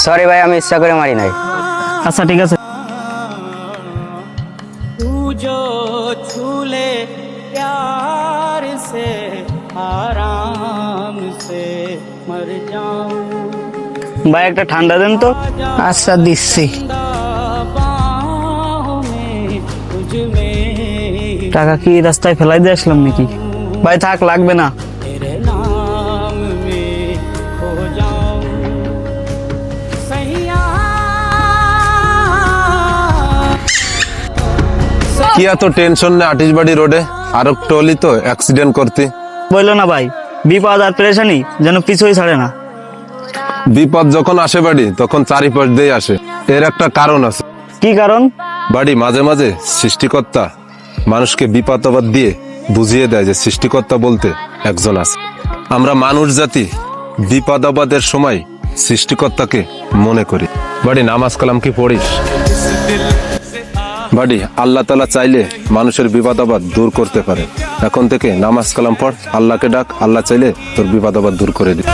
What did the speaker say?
Sorry ভাই, আমি ইচ্ছা করে মারি নাই। আচ্ছা ঠিক আছে। तू जो छू ले प्यार से आराम से मर जाऊं ভাই একটা ঠান্ডা দেন তো। আচ্ছা দিচ্ছি। बाहों में तुझ में টাকা কি রাস্তায় ফেলাই দিয়ে আসলাম নাকি? ভাই থাক, লাগবে না। तेरे नाम में खो जाऊं सैया কি এত টেনশন না আটিশবাড়ি রোডে আর টলি তো অ্যাক্সিডেন্ট করতে। বললো না ভাই, বিপদ আর পেরেশানি যেন পিছুই ছাড়ে না। বিপদ যখন আসে বাড়ি তখন চারিপাশ দিয়ে আসে, এর একটা কারণ আছে। কি কারণ? বাড়ি মাঝে মাঝে সৃষ্টিকর্তা মানুষকে বিপদ আপদ দিয়ে বুঝিয়ে দেয় যে সৃষ্টিকর্তা বলতে একজন আছে। আমরা মানুষ জাতি বিপদ আপদের সময় সৃষ্টিকর্তাকে মনে করি। বাড়ি নামাজ কালাম কি পড়িস? বাড়ি আল্লাহ তাআলা চাইলে মানুষের বিপদ আপদ দূর করতে পারে। এখন থেকে নামাজ কালাম পড়, আল্লাহকে ডাক, আল্লাহ চাইলে তোর বিপদ আপদ দূর করে দিবে।